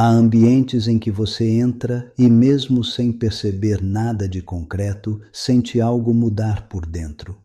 Há ambientes em que você entra e, mesmo sem perceber nada de concreto, sente algo mudar por dentro.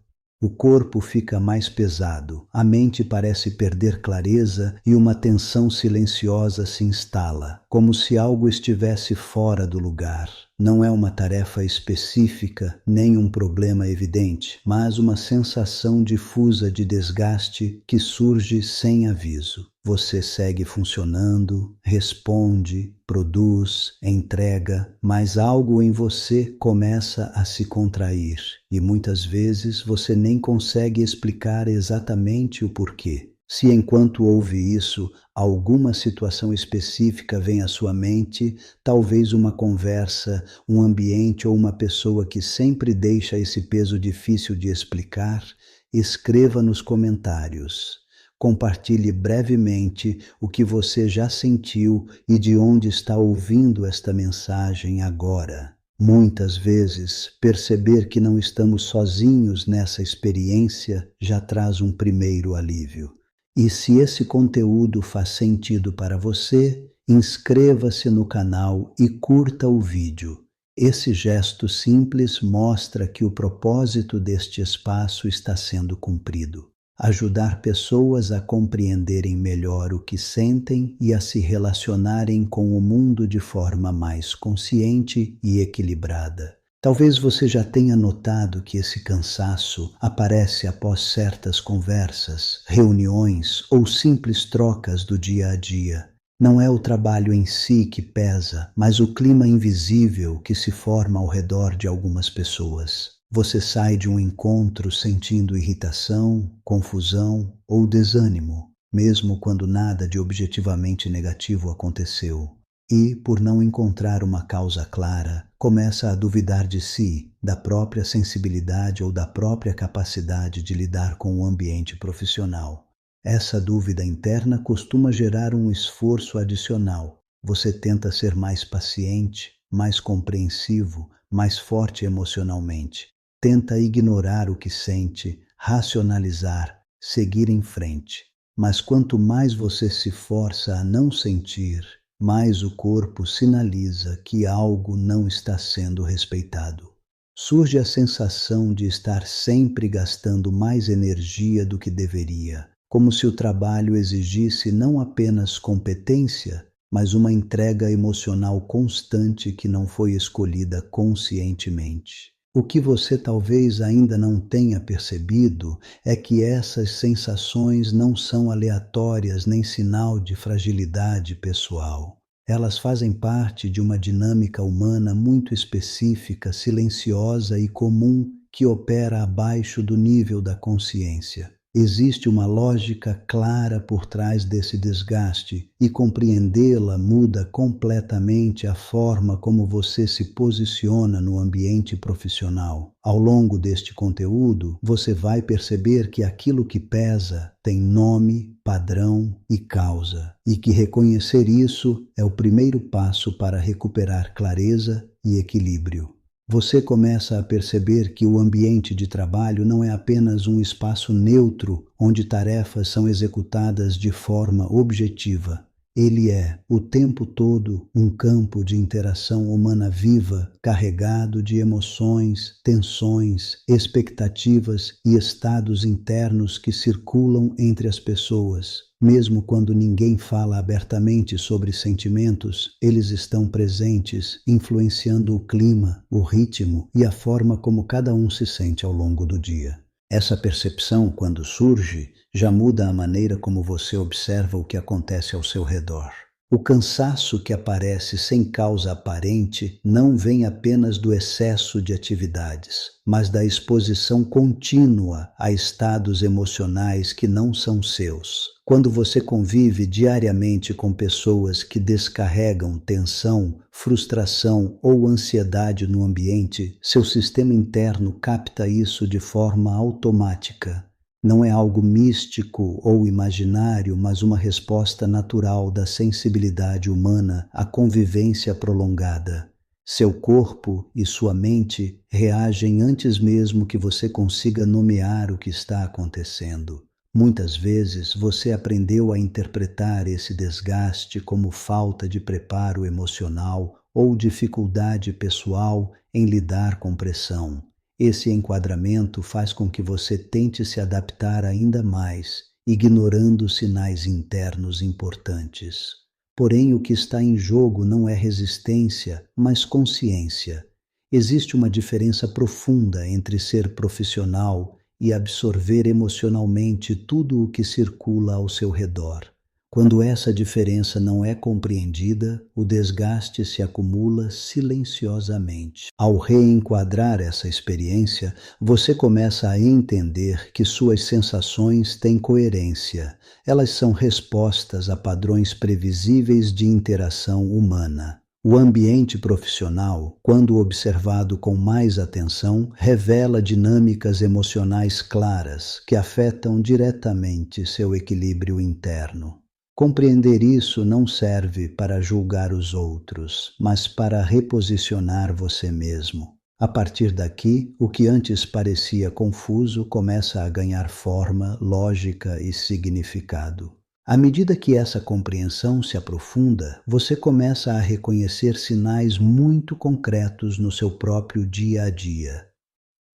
O corpo fica mais pesado, a mente parece perder clareza e uma tensão silenciosa se instala, como se algo estivesse fora do lugar. Não é uma tarefa específica, nem um problema evidente, mas uma sensação difusa de desgaste que surge sem aviso. Você segue funcionando, responde, produz, entrega, mas algo em você começa a se contrair e muitas vezes você nem consegue explicar exatamente o porquê. Se enquanto ouve isso, alguma situação específica vem à sua mente, talvez uma conversa, um ambiente ou uma pessoa que sempre deixa esse peso difícil de explicar, escreva nos comentários. Compartilhe brevemente o que você já sentiu e de onde está ouvindo esta mensagem agora. Muitas vezes, perceber que não estamos sozinhos nessa experiência já traz um primeiro alívio. E se esse conteúdo faz sentido para você, inscreva-se no canal e curta o vídeo. Esse gesto simples mostra que o propósito deste espaço está sendo cumprido. Ajudar pessoas a compreenderem melhor o que sentem e a se relacionarem com o mundo de forma mais consciente e equilibrada. Talvez você já tenha notado que esse cansaço aparece após certas conversas, reuniões ou simples trocas do dia a dia. Não é o trabalho em si que pesa, mas o clima invisível que se forma ao redor de algumas pessoas. Você sai de um encontro sentindo irritação, confusão ou desânimo, mesmo quando nada de objetivamente negativo aconteceu. E, por não encontrar uma causa clara, começa a duvidar de si, da própria sensibilidade ou da própria capacidade de lidar com o ambiente profissional. Essa dúvida interna costuma gerar um esforço adicional. Você tenta ser mais paciente, mais compreensivo, mais forte emocionalmente. Tenta ignorar o que sente, racionalizar, seguir em frente. Mas quanto mais você se força a não sentir, mais o corpo sinaliza que algo não está sendo respeitado. Surge a sensação de estar sempre gastando mais energia do que deveria, como se o trabalho exigisse não apenas competência, mas uma entrega emocional constante que não foi escolhida conscientemente. O que você talvez ainda não tenha percebido é que essas sensações não são aleatórias nem sinal de fragilidade pessoal. Elas fazem parte de uma dinâmica humana muito específica, silenciosa e comum que opera abaixo do nível da consciência. Existe uma lógica clara por trás desse desgaste e compreendê-la muda completamente a forma como você se posiciona no ambiente profissional. Ao longo deste conteúdo, você vai perceber que aquilo que pesa tem nome, padrão e causa, e que reconhecer isso é o primeiro passo para recuperar clareza e equilíbrio. Você começa a perceber que o ambiente de trabalho não é apenas um espaço neutro onde tarefas são executadas de forma objetiva. Ele é, o tempo todo, um campo de interação humana viva, carregado de emoções, tensões, expectativas e estados internos que circulam entre as pessoas. Mesmo quando ninguém fala abertamente sobre sentimentos, eles estão presentes, influenciando o clima, o ritmo e a forma como cada um se sente ao longo do dia. Essa percepção, quando surge, já muda a maneira como você observa o que acontece ao seu redor. O cansaço que aparece sem causa aparente não vem apenas do excesso de atividades, mas da exposição contínua a estados emocionais que não são seus. Quando você convive diariamente com pessoas que descarregam tensão, frustração ou ansiedade no ambiente, seu sistema interno capta isso de forma automática. Não é algo místico ou imaginário, mas uma resposta natural da sensibilidade humana à convivência prolongada. Seu corpo e sua mente reagem antes mesmo que você consiga nomear o que está acontecendo. Muitas vezes você aprendeu a interpretar esse desgaste como falta de preparo emocional ou dificuldade pessoal em lidar com pressão. Esse enquadramento faz com que você tente se adaptar ainda mais, ignorando sinais internos importantes. Porém, o que está em jogo não é resistência, mas consciência. Existe uma diferença profunda entre ser profissional e absorver emocionalmente tudo o que circula ao seu redor. Quando essa diferença não é compreendida, o desgaste se acumula silenciosamente. Ao reenquadrar essa experiência, você começa a entender que suas sensações têm coerência. Elas são respostas a padrões previsíveis de interação humana. O ambiente profissional, quando observado com mais atenção, revela dinâmicas emocionais claras que afetam diretamente seu equilíbrio interno. Compreender isso não serve para julgar os outros, mas para reposicionar você mesmo. A partir daqui, o que antes parecia confuso começa a ganhar forma, lógica e significado. À medida que essa compreensão se aprofunda, você começa a reconhecer sinais muito concretos no seu próprio dia a dia.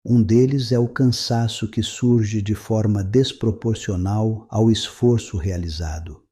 Um deles é o cansaço que surge de forma desproporcional ao esforço realizado.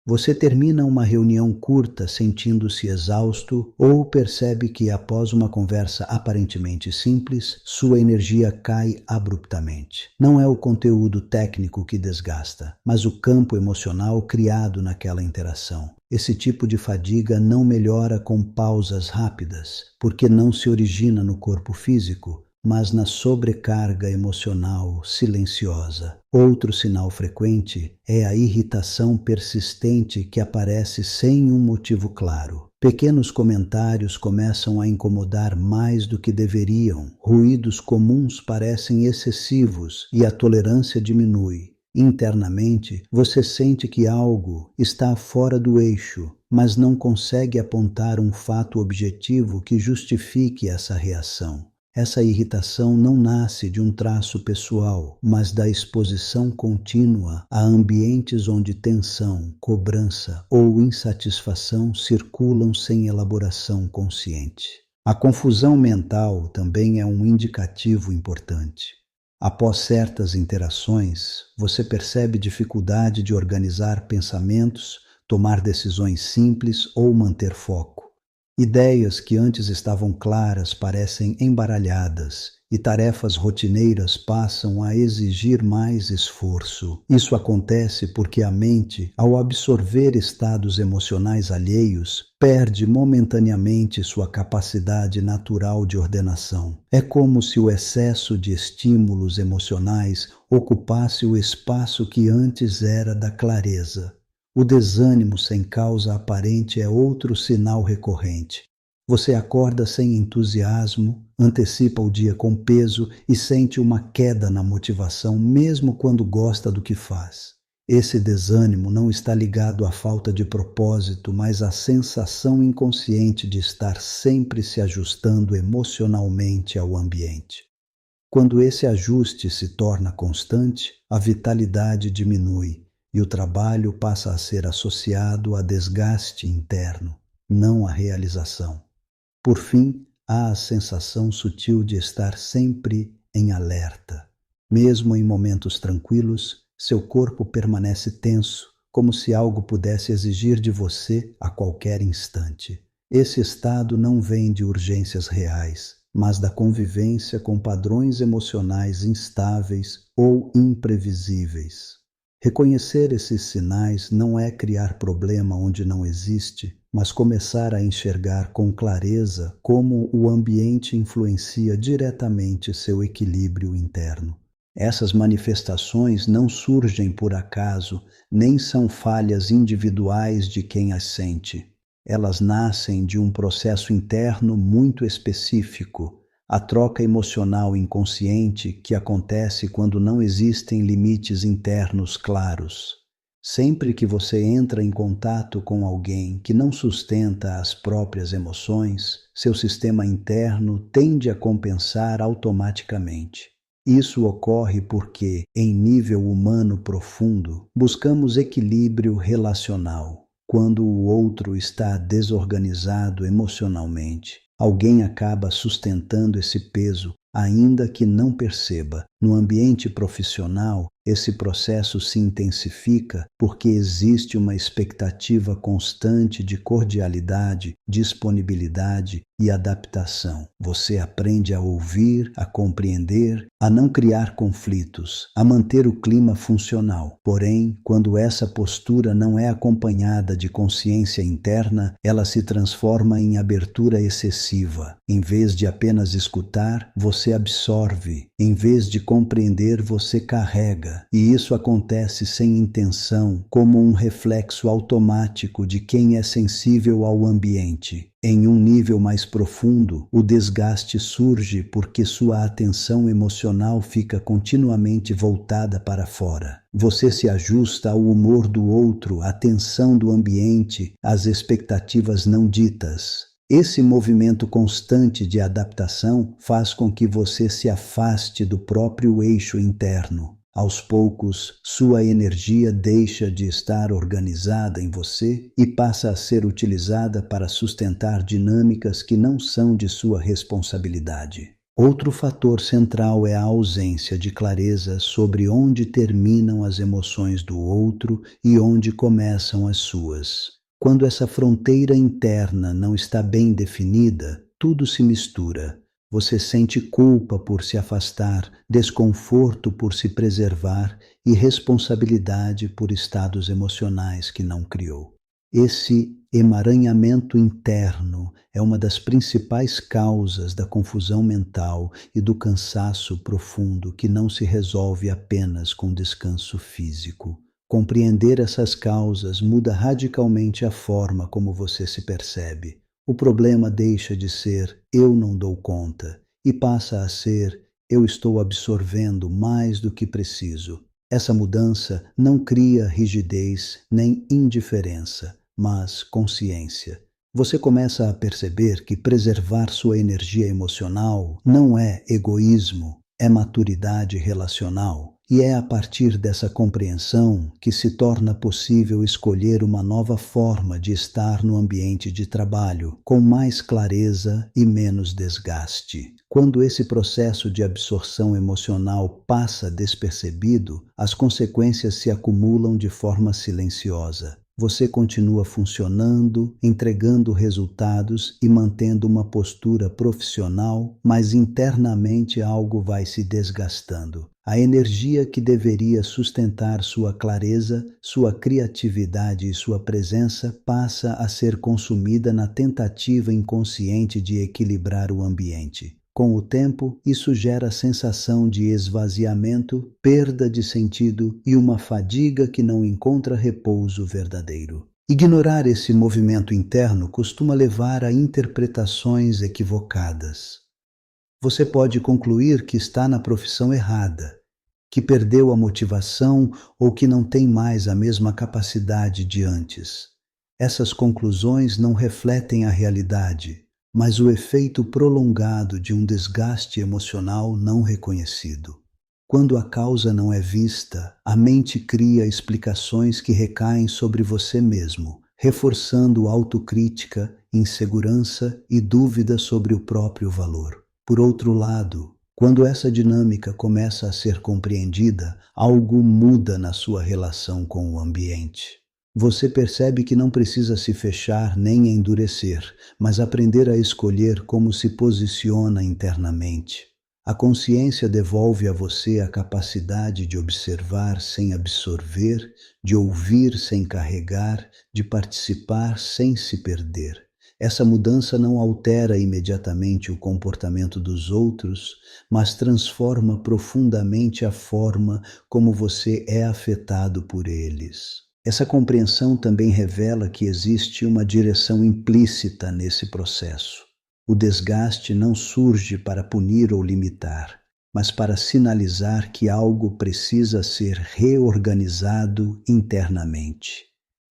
Você termina uma reunião curta sentindo-se exausto ou percebe que, após uma conversa aparentemente simples, sua energia cai abruptamente. Não é o conteúdo técnico que desgasta, mas o campo emocional criado naquela interação. Esse tipo de fadiga não melhora com pausas rápidas, porque não se origina no corpo físico, mas na sobrecarga emocional silenciosa. Outro sinal frequente é a irritação persistente que aparece sem um motivo claro. Pequenos comentários começam a incomodar mais do que deveriam, ruídos comuns parecem excessivos e a tolerância diminui. Internamente, você sente que algo está fora do eixo, mas não consegue apontar um fato objetivo que justifique essa reação. Essa irritação não nasce de um traço pessoal, mas da exposição contínua a ambientes onde tensão, cobrança ou insatisfação circulam sem elaboração consciente. A confusão mental também é um indicativo importante. Após certas interações, você percebe dificuldade de organizar pensamentos, tomar decisões simples ou manter foco. Ideias que antes estavam claras parecem embaralhadas e tarefas rotineiras passam a exigir mais esforço. Isso acontece porque a mente, ao absorver estados emocionais alheios, perde momentaneamente sua capacidade natural de ordenação. É como se o excesso de estímulos emocionais ocupasse o espaço que antes era da clareza. O desânimo sem causa aparente é outro sinal recorrente. Você acorda sem entusiasmo, antecipa o dia com peso e sente uma queda na motivação mesmo quando gosta do que faz. Esse desânimo não está ligado à falta de propósito, mas à sensação inconsciente de estar sempre se ajustando emocionalmente ao ambiente. Quando esse ajuste se torna constante, a vitalidade diminui e o trabalho passa a ser associado a desgaste interno, não a realização. Por fim, há a sensação sutil de estar sempre em alerta. Mesmo em momentos tranquilos, seu corpo permanece tenso, como se algo pudesse exigir de você a qualquer instante. Esse estado não vem de urgências reais, mas da convivência com padrões emocionais instáveis ou imprevisíveis. Reconhecer esses sinais não é criar problema onde não existe, mas começar a enxergar com clareza como o ambiente influencia diretamente seu equilíbrio interno. Essas manifestações não surgem por acaso, nem são falhas individuais de quem as sente. Elas nascem de um processo interno muito específico, a troca emocional inconsciente que acontece quando não existem limites internos claros. Sempre que você entra em contato com alguém que não sustenta as próprias emoções, seu sistema interno tende a compensar automaticamente. Isso ocorre porque, em nível humano profundo, buscamos equilíbrio relacional. Quando o outro está desorganizado emocionalmente, alguém acaba sustentando esse peso, ainda que não perceba. No ambiente profissional, esse processo se intensifica porque existe uma expectativa constante de cordialidade, disponibilidade e adaptação. Você aprende a ouvir, a compreender, a não criar conflitos, a manter o clima funcional. Porém, quando essa postura não é acompanhada de consciência interna, ela se transforma em abertura excessiva. Em vez de apenas escutar, você absorve. Em vez de compreender, você carrega. E isso acontece sem intenção, como um reflexo automático de quem é sensível ao ambiente. Em um nível mais profundo, o desgaste surge porque sua atenção emocional fica continuamente voltada para fora. Você se ajusta ao humor do outro, à tensão do ambiente, às expectativas não ditas. Esse movimento constante de adaptação faz com que você se afaste do próprio eixo interno. Aos poucos, sua energia deixa de estar organizada em você e passa a ser utilizada para sustentar dinâmicas que não são de sua responsabilidade. Outro fator central é a ausência de clareza sobre onde terminam as emoções do outro e onde começam as suas. Quando essa fronteira interna não está bem definida, tudo se mistura. Você sente culpa por se afastar, desconforto por se preservar e responsabilidade por estados emocionais que não criou. Esse emaranhamento interno é uma das principais causas da confusão mental e do cansaço profundo que não se resolve apenas com descanso físico. Compreender essas causas muda radicalmente a forma como você se percebe. O problema deixa de ser "eu não dou conta" e passa a ser "eu estou absorvendo mais do que preciso". Essa mudança não cria rigidez nem indiferença, mas consciência. Você começa a perceber que preservar sua energia emocional não é egoísmo, é maturidade relacional. E é a partir dessa compreensão que se torna possível escolher uma nova forma de estar no ambiente de trabalho, com mais clareza e menos desgaste. Quando esse processo de absorção emocional passa despercebido, as consequências se acumulam de forma silenciosa. Você continua funcionando, entregando resultados e mantendo uma postura profissional, mas internamente algo vai se desgastando. A energia que deveria sustentar sua clareza, sua criatividade e sua presença passa a ser consumida na tentativa inconsciente de equilibrar o ambiente. Com o tempo, isso gera sensação de esvaziamento, perda de sentido e uma fadiga que não encontra repouso verdadeiro. Ignorar esse movimento interno costuma levar a interpretações equivocadas. Você pode concluir que está na profissão errada, que perdeu a motivação ou que não tem mais a mesma capacidade de antes. Essas conclusões não refletem a realidade, mas o efeito prolongado de um desgaste emocional não reconhecido. Quando a causa não é vista, a mente cria explicações que recaem sobre você mesmo, reforçando autocrítica, insegurança e dúvida sobre o próprio valor. Por outro lado, quando essa dinâmica começa a ser compreendida, algo muda na sua relação com o ambiente. Você percebe que não precisa se fechar nem endurecer, mas aprender a escolher como se posiciona internamente. A consciência devolve a você a capacidade de observar sem absorver, de ouvir sem carregar, de participar sem se perder. Essa mudança não altera imediatamente o comportamento dos outros, mas transforma profundamente a forma como você é afetado por eles. Essa compreensão também revela que existe uma direção implícita nesse processo. O desgaste não surge para punir ou limitar, mas para sinalizar que algo precisa ser reorganizado internamente.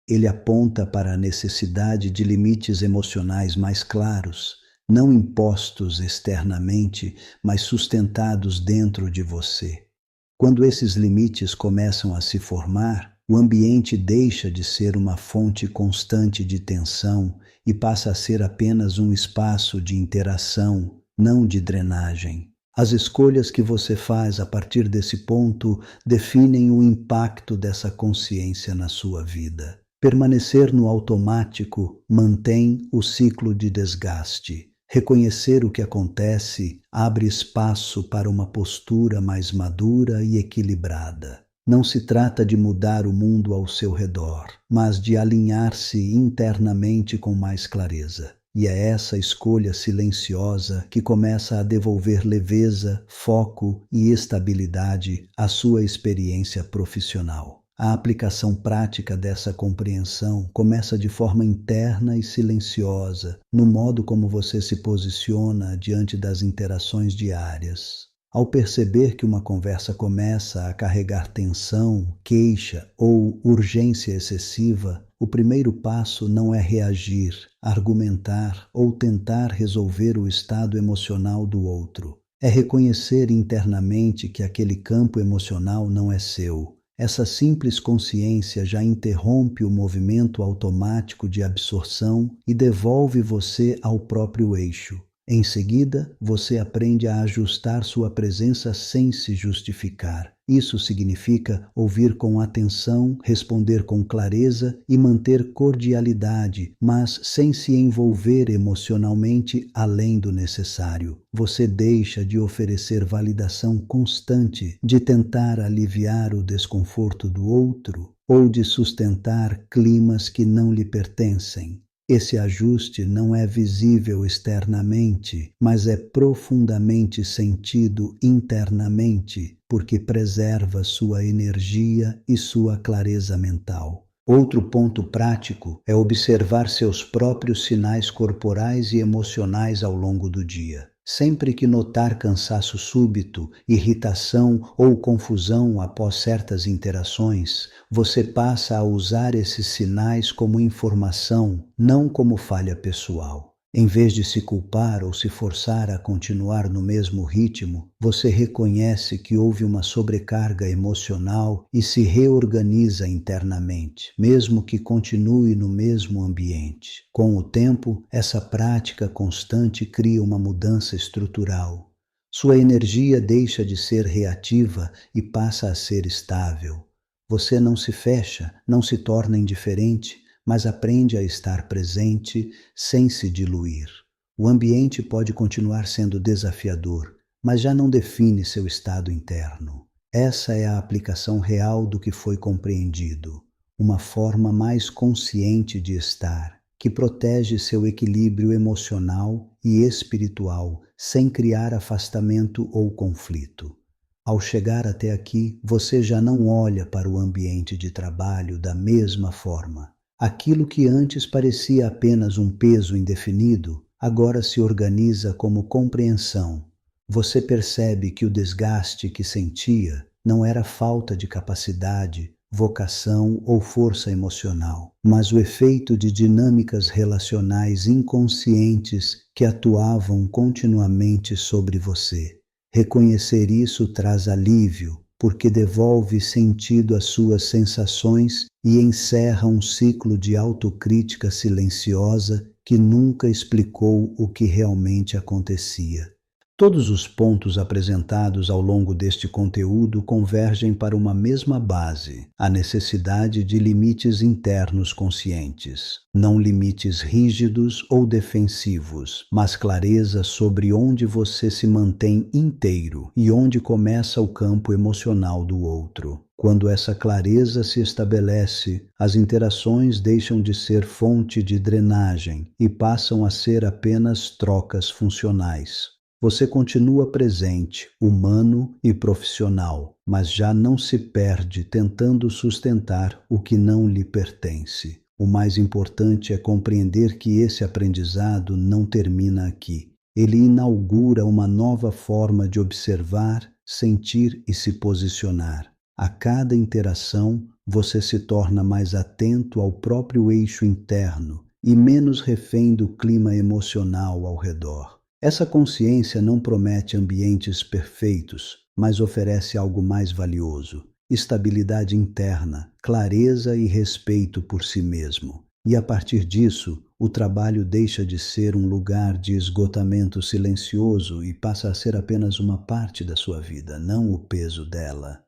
Ele aponta para a necessidade de limites emocionais mais claros, não impostos externamente, mas sustentados dentro de você. Quando esses limites começam a se formar, o ambiente deixa de ser uma fonte constante de tensão e passa a ser apenas um espaço de interação, não de drenagem. As escolhas que você faz a partir desse ponto definem o impacto dessa consciência na sua vida. Permanecer no automático mantém o ciclo de desgaste. Reconhecer o que acontece abre espaço para uma postura mais madura e equilibrada. Não se trata de mudar o mundo ao seu redor, mas de alinhar-se internamente com mais clareza. E é essa escolha silenciosa que começa a devolver leveza, foco e estabilidade à sua experiência profissional. A aplicação prática dessa compreensão começa de forma interna e silenciosa, no modo como você se posiciona diante das interações diárias. Ao perceber que uma conversa começa a carregar tensão, queixa ou urgência excessiva, o primeiro passo não é reagir, argumentar ou tentar resolver o estado emocional do outro. É reconhecer internamente que aquele campo emocional não é seu. Essa simples consciência já interrompe o movimento automático de absorção e devolve você ao próprio eixo. Em seguida, você aprende a ajustar sua presença sem se justificar. Isso significa ouvir com atenção, responder com clareza e manter cordialidade, mas sem se envolver emocionalmente além do necessário. Você deixa de oferecer validação constante, de tentar aliviar o desconforto do outro ou de sustentar climas que não lhe pertencem. Esse ajuste não é visível externamente, mas é profundamente sentido internamente, porque preserva sua energia e sua clareza mental. Outro ponto prático é observar seus próprios sinais corporais e emocionais ao longo do dia. Sempre que notar cansaço súbito, irritação ou confusão após certas interações, você passa a usar esses sinais como informação, não como falha pessoal. Em vez de se culpar ou se forçar a continuar no mesmo ritmo, você reconhece que houve uma sobrecarga emocional e se reorganiza internamente, mesmo que continue no mesmo ambiente. Com o tempo, essa prática constante cria uma mudança estrutural. Sua energia deixa de ser reativa e passa a ser estável. Você não se fecha, não se torna indiferente, mas aprende a estar presente sem se diluir. O ambiente pode continuar sendo desafiador, mas já não define seu estado interno. Essa é a aplicação real do que foi compreendido, uma forma mais consciente de estar, que protege seu equilíbrio emocional e espiritual, sem criar afastamento ou conflito. Ao chegar até aqui, você já não olha para o ambiente de trabalho da mesma forma. Aquilo que antes parecia apenas um peso indefinido, agora se organiza como compreensão. Você percebe que o desgaste que sentia não era falta de capacidade, vocação ou força emocional, mas o efeito de dinâmicas relacionais inconscientes que atuavam continuamente sobre você. Reconhecer isso traz alívio, porque devolve sentido às suas sensações e encerra um ciclo de autocrítica silenciosa que nunca explicou o que realmente acontecia. Todos os pontos apresentados ao longo deste conteúdo convergem para uma mesma base, a necessidade de limites internos conscientes. Não limites rígidos ou defensivos, mas clareza sobre onde você se mantém inteiro e onde começa o campo emocional do outro. Quando essa clareza se estabelece, as interações deixam de ser fonte de drenagem e passam a ser apenas trocas funcionais. Você continua presente, humano e profissional, mas já não se perde tentando sustentar o que não lhe pertence. O mais importante é compreender que esse aprendizado não termina aqui. Ele inaugura uma nova forma de observar, sentir e se posicionar. A cada interação, você se torna mais atento ao próprio eixo interno e menos refém do clima emocional ao redor. Essa consciência não promete ambientes perfeitos, mas oferece algo mais valioso: estabilidade interna, clareza e respeito por si mesmo. E a partir disso, o trabalho deixa de ser um lugar de esgotamento silencioso e passa a ser apenas uma parte da sua vida, não o peso dela.